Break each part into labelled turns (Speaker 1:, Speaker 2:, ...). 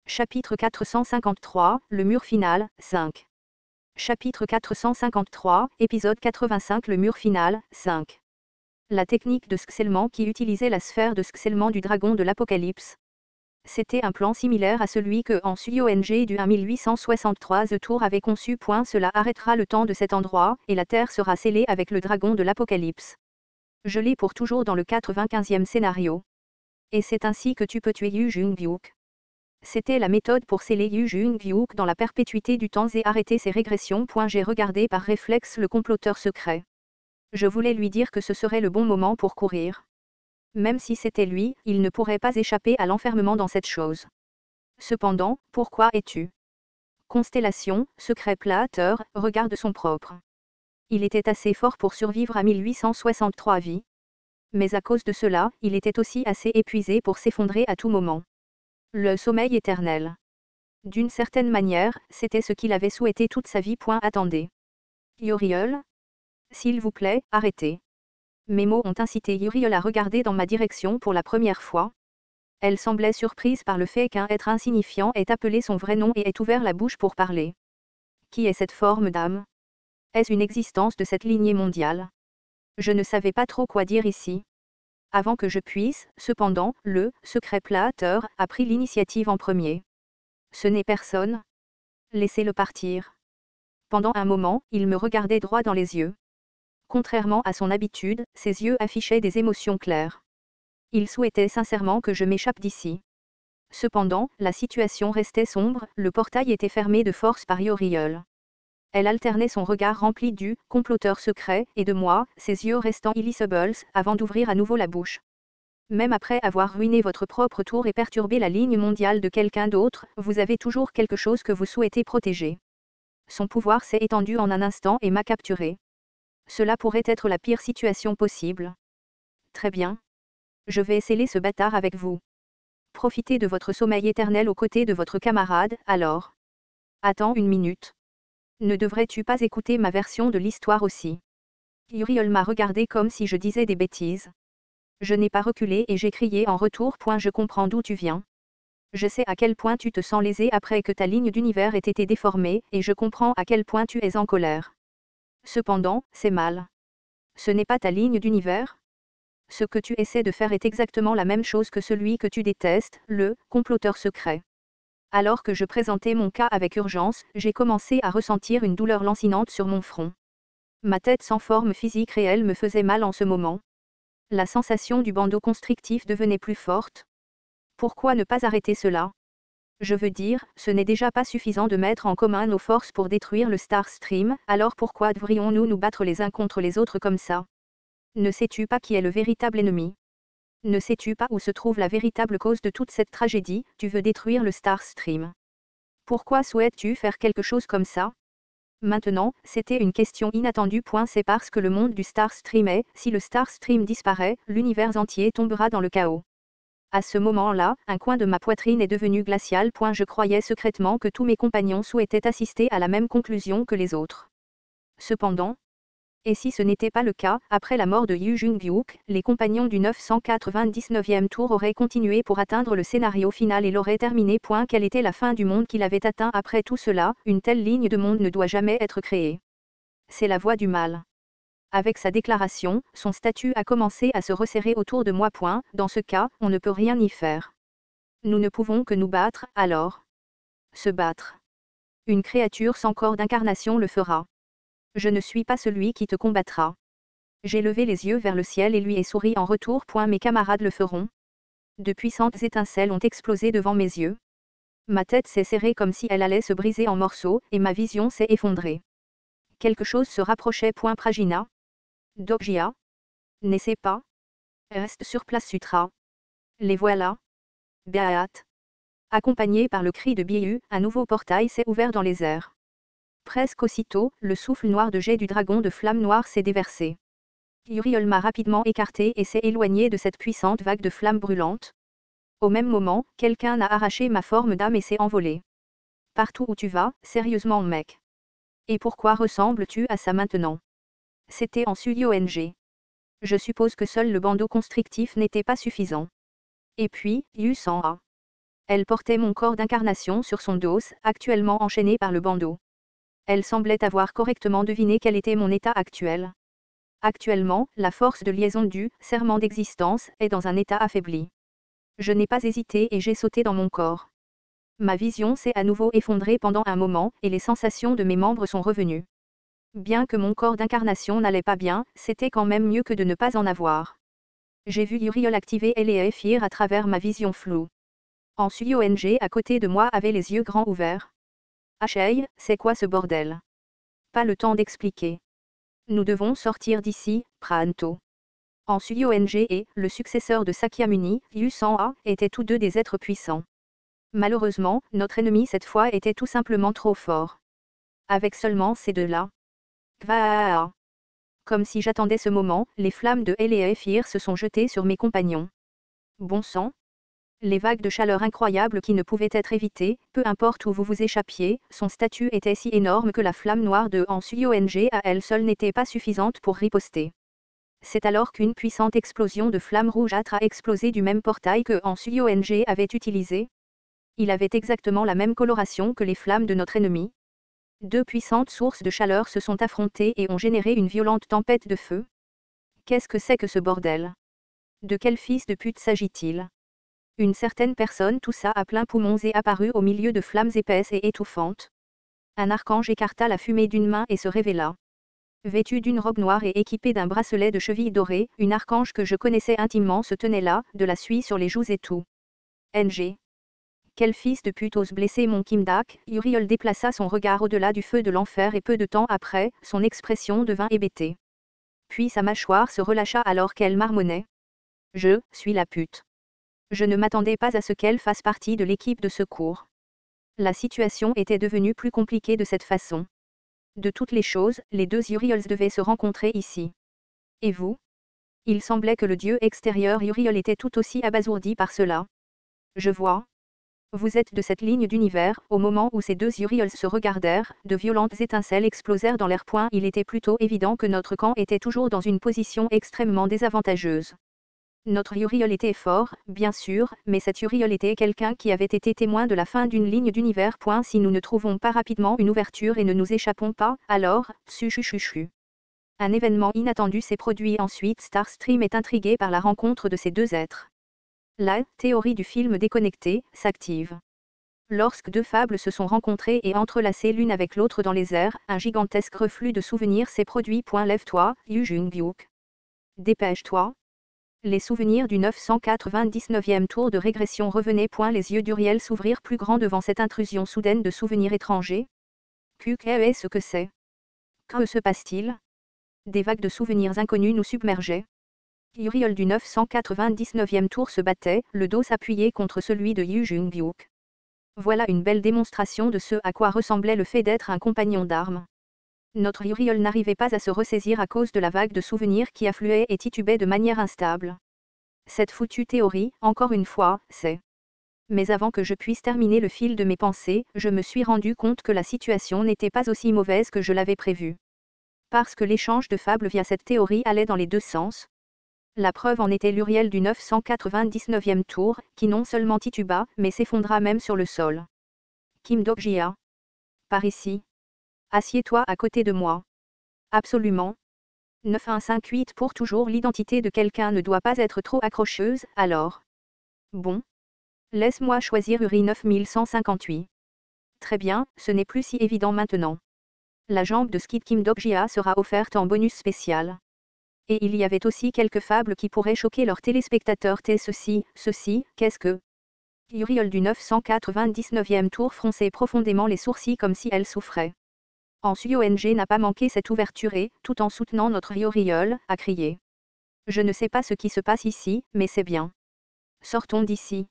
Speaker 1: Chapitre 453, le mur final, 5. Chapitre 453, épisode 85. Le mur final, 5. La technique de scellement qui utilisait la sphère de scellement du dragon de l'Apocalypse. C'était un plan similaire à celui que en Suyong du 1863 The Tour avait conçu. Cela arrêtera le temps de cet endroit, et la Terre sera scellée avec le dragon de l'Apocalypse. Je l'ai pour toujours dans le 95e scénario. Et c'est ainsi que tu peux tuer Yu Jung-byuk. C'était la méthode pour sceller Yu Jung-byuk dans la perpétuité du temps et arrêter ses régressions. J'ai regardé par réflexe le comploteur secret. Je voulais lui dire que ce serait le bon moment pour courir. Même si c'était lui, il ne pourrait pas échapper à l'enfermement dans cette chose. Cependant, pourquoi es-tu? Constellation, secret Plater, regarde son propre. Il était assez fort pour survivre à 1863 vies. Mais à cause de cela, il était aussi assez épuisé pour s'effondrer à tout moment. Le sommeil éternel. D'une certaine manière, c'était ce qu'il avait souhaité toute sa vie. Attendez. Uriel? S'il vous plaît, arrêtez. Mes mots ont incité Uriel à regarder dans ma direction pour la première fois. Elle semblait surprise par le fait qu'un être insignifiant ait appelé son vrai nom et ait ouvert la bouche pour parler. Qui est cette forme d'âme? Est-ce une existence de cette lignée mondiale? Je ne savais pas trop quoi dire ici. Avant que je puisse, cependant, le secret Plater a pris l'initiative en premier. Ce n'est personne. Laissez-le partir. Pendant un moment, il me regardait droit dans les yeux. Contrairement à son habitude, ses yeux affichaient des émotions claires. Il souhaitait sincèrement que je m'échappe d'ici. Cependant, la situation restait sombre, le portail était fermé de force par Uriel. Elle alternait son regard rempli du comploteur secret et de moi, ses yeux restant illisibles, avant d'ouvrir à nouveau la bouche. Même après avoir ruiné votre propre tour et perturbé la ligne mondiale de quelqu'un d'autre, vous avez toujours quelque chose que vous souhaitez protéger. Son pouvoir s'est étendu en un instant et m'a capturé. Cela pourrait être la pire situation possible. Très bien. Je vais sceller ce bâtard avec vous. Profitez de votre sommeil éternel aux côtés de votre camarade, alors. Attends une minute. Ne devrais-tu pas écouter ma version de l'histoire aussi? Uriel m'a regardé comme si je disais des bêtises. Je n'ai pas reculé et j'ai crié en retour. Je comprends d'où tu viens. Je sais à quel point tu te sens lésé après que ta ligne d'univers ait été déformée, et je comprends à quel point tu es en colère. Cependant, c'est mal. Ce n'est pas ta ligne d'univers? Ce que tu essaies de faire est exactement la même chose que celui que tu détestes, le comploteur secret. Alors que je présentais mon cas avec urgence, j'ai commencé à ressentir une douleur lancinante sur mon front. Ma tête sans forme physique réelle me faisait mal en ce moment. La sensation du bandeau constrictif devenait plus forte. Pourquoi ne pas arrêter cela? Je veux dire, ce n'est déjà pas suffisant de mettre en commun nos forces pour détruire le Star Stream, alors pourquoi devrions-nous nous battre les uns contre les autres comme ça? Ne sais-tu pas qui est le véritable ennemi? Ne sais-tu pas où se trouve la véritable cause de toute cette tragédie? Tu veux détruire le Star Stream. Pourquoi souhaites-tu faire quelque chose comme ça? Maintenant, c'était une question inattendue. C'est parce que le monde du Star Stream est, si le Star Stream disparaît, l'univers entier tombera dans le chaos. À ce moment-là, un coin de ma poitrine est devenu glacial. Je croyais secrètement que tous mes compagnons souhaitaient assister à la même conclusion que les autres. Cependant, et si ce n'était pas le cas, après la mort de Yu Jung-byuk, les compagnons du 999e tour auraient continué pour atteindre le scénario final et l'auraient terminé. Quelle était la fin du monde qu'il avait atteint après tout cela? Une telle ligne de monde ne doit jamais être créée. C'est la voie du mal. Avec sa déclaration, son statut a commencé à se resserrer autour de moi. Dans ce cas, on ne peut rien y faire. Nous ne pouvons que nous battre, alors. Se battre. Une créature sans corps d'incarnation le fera. Je ne suis pas celui qui te combattra. J'ai levé les yeux vers le ciel et lui ai souri en retour. Mes camarades le feront. De puissantes étincelles ont explosé devant mes yeux. Ma tête s'est serrée comme si elle allait se briser en morceaux, et ma vision s'est effondrée. Quelque chose se rapprochait. Prajina. Dogjia. N'essaie pas. Reste sur place Sutra. Les voilà. Beaat. Accompagné par le cri de Biu, un nouveau portail s'est ouvert dans les airs. Presque aussitôt, le souffle noir de jet du dragon de flamme noire s'est déversé. Uriel m'a rapidement écarté et s'est éloigné de cette puissante vague de flammes brûlantes. Au même moment, quelqu'un a arraché ma forme d'âme et s'est envolé. Partout où tu vas, sérieusement mec. Et pourquoi ressembles-tu à ça maintenant? C'était en Suyong. Je suppose que seul le bandeau constrictif n'était pas suffisant. Et puis, Yu s'en a. Elle portait mon corps d'incarnation sur son dos, actuellement enchaîné par le bandeau. Elle semblait avoir correctement deviné quel était mon état actuel. Actuellement, la force de liaison du serment d'existence est dans un état affaibli. Je n'ai pas hésité et j'ai sauté dans mon corps. Ma vision s'est à nouveau effondrée pendant un moment et les sensations de mes membres sont revenues. Bien que mon corps d'incarnation n'allait pas bien, c'était quand même mieux que de ne pas en avoir. J'ai vu Uriel activer Elephir à travers ma vision floue. En Suyong à côté de moi avait les yeux grands ouverts. Achei, c'est quoi ce bordel? Pas le temps d'expliquer. Nous devons sortir d'ici, pranto. En Suyong et le successeur de Sakyamuni, Yu San-a, étaient tous deux des êtres puissants. Malheureusement, notre ennemi cette fois était tout simplement trop fort. Avec seulement ces deux-là. Kvaa. Comme si j'attendais ce moment, les flammes de Elephir se sont jetées sur mes compagnons. Bon sang. Les vagues de chaleur incroyables qui ne pouvaient être évitées, peu importe où vous vous échappiez, son statut était si énorme que la flamme noire de Han Suyong à elle seule n'était pas suffisante pour riposter. C'est alors qu'une puissante explosion de flammes rougeâtres a explosé du même portail que Han Suyong avait utilisé. Il avait exactement la même coloration que les flammes de notre ennemi. Deux puissantes sources de chaleur se sont affrontées et ont généré une violente tempête de feu. Qu'est-ce que c'est que ce bordel? De quel fils de pute s'agit-il? Une certaine personne toussa à plein poumons et apparut au milieu de flammes épaisses et étouffantes. Un archange écarta la fumée d'une main et se révéla. Vêtu d'une robe noire et équipé d'un bracelet de cheville doré, une archange que je connaissais intimement se tenait là, de la suie sur les joues et tout. NG. Quel fils de pute ose blesser mon Kimdak? Uriel déplaça son regard au-delà du feu de l'enfer et peu de temps après, son expression devint hébétée. Puis sa mâchoire se relâcha alors qu'elle marmonnait. Je suis la pute. Je ne m'attendais pas à ce qu'elle fasse partie de l'équipe de secours. La situation était devenue plus compliquée de cette façon. De toutes les choses, les deux Uriels devaient se rencontrer ici. Et vous? Il semblait que le dieu extérieur Uriel était tout aussi abasourdi par cela. Je vois. Vous êtes de cette ligne d'univers. Au moment où ces deux Uriels se regardèrent, de violentes étincelles explosèrent dans l'air. Il était plutôt évident que notre camp était toujours dans une position extrêmement désavantageuse. Notre Uriel était fort, bien sûr, mais cet Uriel était quelqu'un qui avait été témoin de la fin d'une ligne d'univers. Si nous ne trouvons pas rapidement une ouverture et ne nous échappons pas, alors, chuchuchuchu. Un événement inattendu s'est produit ensuite. Starstream est intrigué par la rencontre de ces deux êtres. La théorie du film déconnecté s'active. Lorsque deux fables se sont rencontrées et entrelacées l'une avec l'autre dans les airs, un gigantesque reflux de souvenirs s'est produit. Lève-toi, Yu Jung-byuk. Dépêche-toi. Les souvenirs du 999e tour de régression revenaient. Les yeux d'Uriel s'ouvrirent plus grands devant cette intrusion soudaine de souvenirs étrangers. Qu'est-ce que c'est? Que se passe-t-il? Des vagues de souvenirs inconnus nous submergeaient. Uriel du 999e tour se battait, le dos appuyé contre celui de Yu Jung-byuk. Voilà une belle démonstration de ce à quoi ressemblait le fait d'être un compagnon d'armes. Notre Uriel n'arrivait pas à se ressaisir à cause de la vague de souvenirs qui affluait et titubait de manière instable. Cette foutue théorie, encore une fois, c'est. Mais avant que je puisse terminer le fil de mes pensées, je me suis rendu compte que la situation n'était pas aussi mauvaise que je l'avais prévu. Parce que l'échange de fables via cette théorie allait dans les deux sens. La preuve en était l'Uriel du 999e tour, qui non seulement tituba, mais s'effondra même sur le sol. Kim Dok-jia. Par ici. Assieds-toi à côté de moi. Absolument. 9158 pour toujours. L'identité de quelqu'un ne doit pas être trop accrocheuse, alors. Bon. Laisse-moi choisir Uri 9158. Très bien, ce n'est plus si évident maintenant. La jambe de Skid Kim Dok-jia sera offerte en bonus spécial. Et il y avait aussi quelques fables qui pourraient choquer leurs téléspectateurs. Ceci, qu'est-ce que... Uriel du 999e tour fronçait profondément les sourcils comme si elle souffrait. En Suyong n'a pas manqué cette ouverture et, tout en soutenant notre Uriel, a crié. Je ne sais pas ce qui se passe ici, mais c'est bien. Sortons d'ici.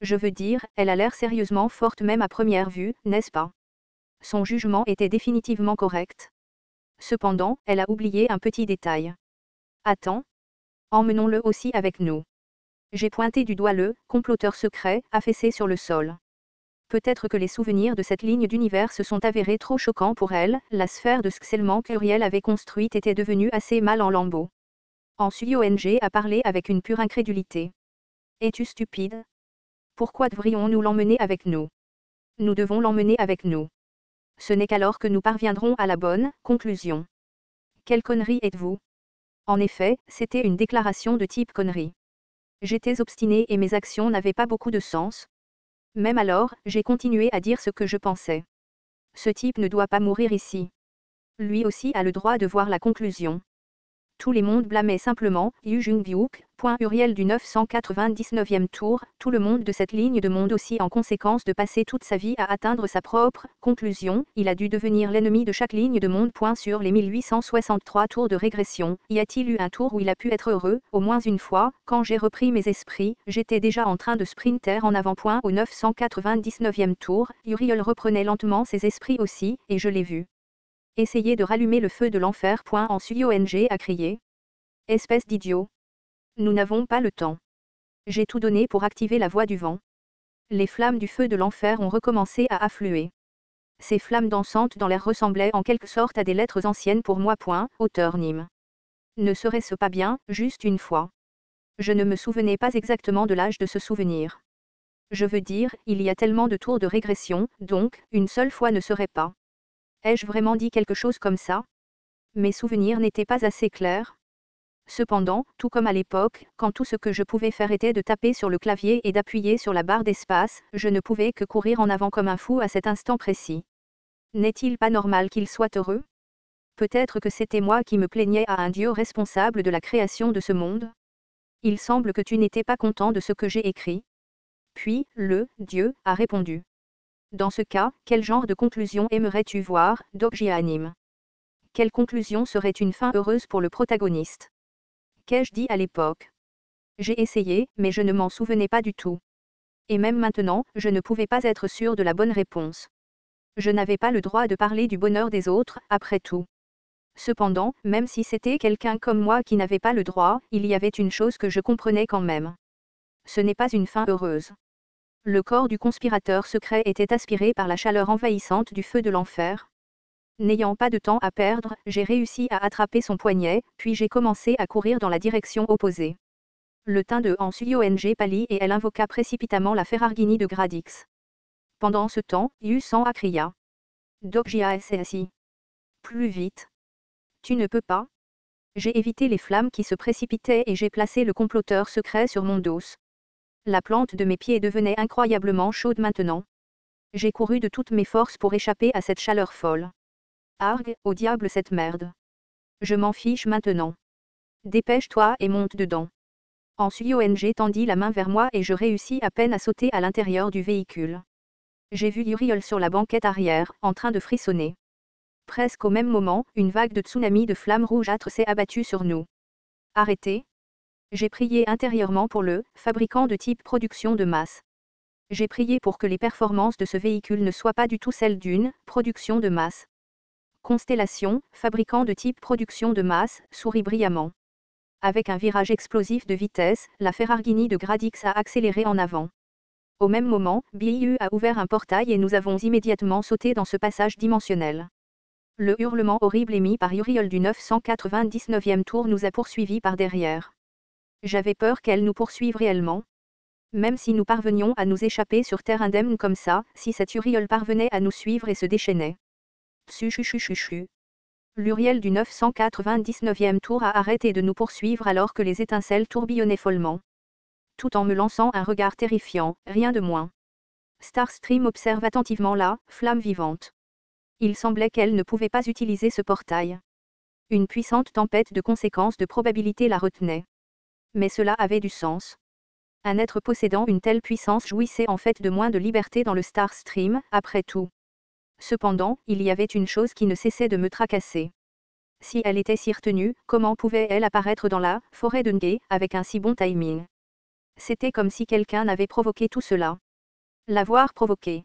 Speaker 1: Je veux dire, elle a l'air sérieusement forte même à première vue, n'est-ce pas? Son jugement était définitivement correct. Cependant, elle a oublié un petit détail. Attends. Emmenons-le aussi avec nous. J'ai pointé du doigt le comploteur secret, affaissé sur le sol. Peut-être que les souvenirs de cette ligne d'univers se sont avérés trop choquants pour elle, la sphère de scellement qu'Uriel avait construite était devenue assez mal en lambeaux. En Suyong a parlé avec une pure incrédulité. Es-tu stupide? Pourquoi devrions-nous l'emmener avec nous? Nous devons l'emmener avec nous. Ce n'est qu'alors que nous parviendrons à la bonne conclusion. Quelle connerie êtes-vous? En effet, c'était une déclaration de type connerie. J'étais obstiné et mes actions n'avaient pas beaucoup de sens. Même alors, j'ai continué à dire ce que je pensais. Ce type ne doit pas mourir ici. Lui aussi a le droit de voir la conclusion. Tous les mondes blâmaient simplement Yu Jung-byuk, Uriel du 999e tour, tout le monde de cette ligne de monde aussi en conséquence de passer toute sa vie à atteindre sa propre conclusion, il a dû devenir l'ennemi de chaque ligne de monde. Sur les 1863 tours de régression, y a-t-il eu un tour où il a pu être heureux? Au moins une fois, quand j'ai repris mes esprits, j'étais déjà en train de sprinter en avant. Au 999e tour, Uriel reprenait lentement ses esprits aussi, et je l'ai vu. Essayez de rallumer le feu de l'enfer. En Suyong a crié. Espèce d'idiot. Nous n'avons pas le temps. J'ai tout donné pour activer la voie du vent. Les flammes du feu de l'enfer ont recommencé à affluer. Ces flammes dansantes dans l'air ressemblaient en quelque sorte à des lettres anciennes pour moi. Auteur Nîmes. Ne serait-ce pas bien, juste une fois? Je ne me souvenais pas exactement de l'âge de ce souvenir. Je veux dire, il y a tellement de tours de régression, donc, une seule fois ne serait pas. Ai-je vraiment dit quelque chose comme ça? Mes souvenirs n'étaient pas assez clairs. Cependant, tout comme à l'époque, quand tout ce que je pouvais faire était de taper sur le clavier et d'appuyer sur la barre d'espace, je ne pouvais que courir en avant comme un fou à cet instant précis. N'est-il pas normal qu'il soit heureux? Peut-être que c'était moi qui me plaignais à un Dieu responsable de la création de ce monde. Il semble que tu n'étais pas content de ce que j'ai écrit. Puis, le Dieu a répondu. Dans ce cas, quel genre de conclusion aimerais-tu voir, Dokji Anime? Quelle conclusion serait une fin heureuse pour le protagoniste? Qu'ai-je dit à l'époque? J'ai essayé, mais je ne m'en souvenais pas du tout. Et même maintenant, je ne pouvais pas être sûr de la bonne réponse. Je n'avais pas le droit de parler du bonheur des autres, après tout. Cependant, même si c'était quelqu'un comme moi qui n'avait pas le droit, il y avait une chose que je comprenais quand même. Ce n'est pas une fin heureuse. Le corps du conspirateur secret était aspiré par la chaleur envahissante du feu de l'enfer. N'ayant pas de temps à perdre, j'ai réussi à attraper son poignet, puis j'ai commencé à courir dans la direction opposée. Le teint de Han Suyong pâlit et elle invoqua précipitamment la Ferrarghini de Gradix. Pendant ce temps, Yu San a cria. Dokjia s'est assis. Plus vite. Tu ne peux pas. J'ai évité les flammes qui se précipitaient et j'ai placé le comploteur secret sur mon dos. La plante de mes pieds devenait incroyablement chaude maintenant. J'ai couru de toutes mes forces pour échapper à cette chaleur folle. Argue, au diable cette merde. Je m'en fiche maintenant. Dépêche-toi et monte dedans. Han Suyong tendit la main vers moi et je réussis à peine à sauter à l'intérieur du véhicule. J'ai vu Uriel sur la banquette arrière, en train de frissonner. Presque au même moment, une vague de tsunami de flammes rougeâtres s'est abattue sur nous. Arrêtez. J'ai prié intérieurement pour le fabricant de type production de masse. J'ai prié pour que les performances de ce véhicule ne soient pas du tout celles d'une production de masse. Constellation, fabricant de type production de masse, sourit brillamment. Avec un virage explosif de vitesse, la Ferrarghini de Gradix a accéléré en avant. Au même moment, BIU a ouvert un portail et nous avons immédiatement sauté dans ce passage dimensionnel. Le hurlement horrible émis par Uriel du 999e tour nous a poursuivis par derrière. J'avais peur qu'elle nous poursuive réellement. Même si nous parvenions à nous échapper sur terre indemne comme ça, si cette Uriel parvenait à nous suivre et se déchaînait. Tsuchuchuchuchu. L'Uriel du 999e tour a arrêté de nous poursuivre alors que les étincelles tourbillonnaient follement. Tout en me lançant un regard terrifiant, rien de moins. Starstream observe attentivement la flamme vivante. Il semblait qu'elle ne pouvait pas utiliser ce portail. Une puissante tempête de conséquences de probabilité la retenait. Mais cela avait du sens. Un être possédant une telle puissance jouissait en fait de moins de liberté dans le Starstream, après tout. Cependant, il y avait une chose qui ne cessait de me tracasser. Si elle était si retenue, comment pouvait-elle apparaître dans la forêt de Nge, avec un si bon timing? C'était comme si quelqu'un avait provoqué tout cela. L'avoir provoqué.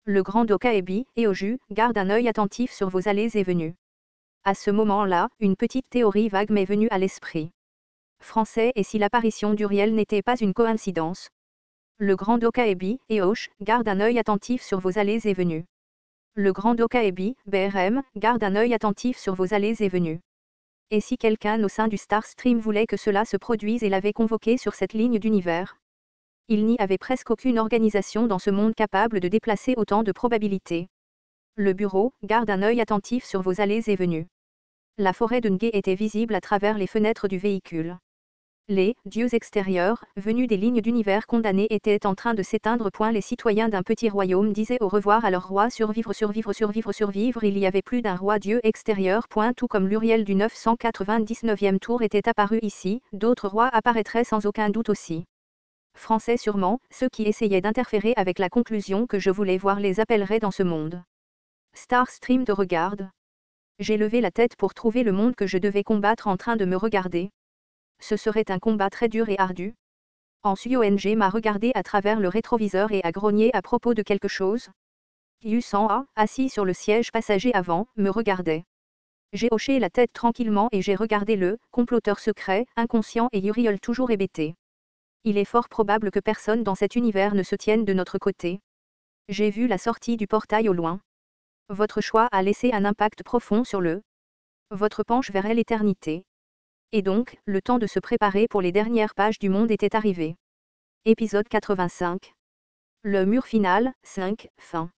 Speaker 1: Le grand Dokaebi, et Oju, garde un œil attentif sur vos allées et venues. À ce moment-là, une petite théorie vague m'est venue à l'esprit. Français, et si l'apparition d'Uriel n'était pas une coïncidence? Le grand Dokaebi, et Osh, garde un œil attentif sur vos allées et venues. Le grand Dokaebi, BRM, garde un œil attentif sur vos allées et venues. Et si quelqu'un au sein du Starstream voulait que cela se produise et l'avait convoqué sur cette ligne d'univers? Il n'y avait presque aucune organisation dans ce monde capable de déplacer autant de probabilités. Le bureau garde un œil attentif sur vos allées et venues. La forêt de Nge était visible à travers les fenêtres du véhicule. Les dieux extérieurs, venus des lignes d'univers condamnées, étaient en train de s'éteindre. Les citoyens d'un petit royaume disaient au revoir à leur roi. Survivre, survivre, survivre, survivre. Il y avait plus d'un roi dieu extérieur. Tout comme l'Uriel du 999e tour était apparu ici, d'autres rois apparaîtraient sans aucun doute aussi. Français sûrement, ceux qui essayaient d'interférer avec la conclusion que je voulais voir les appelleraient dans ce monde. Starstream te regarde. J'ai levé la tête pour trouver le monde que je devais combattre en train de me regarder. Ce serait un combat très dur et ardu. Ong m'a regardé à travers le rétroviseur et a grogné à propos de quelque chose. Yu-San, assis sur le siège passager avant, me regardait. J'ai hoché la tête tranquillement et j'ai regardé le comploteur secret, inconscient et Uriel toujours hébété. Il est fort probable que personne dans cet univers ne se tienne de notre côté. J'ai vu la sortie du portail au loin. Votre choix a laissé un impact profond sur votre penche vers l'éternité. Et donc, le temps de se préparer pour les dernières pages du monde était arrivé. Épisode 85. Le mur final, 5, fin.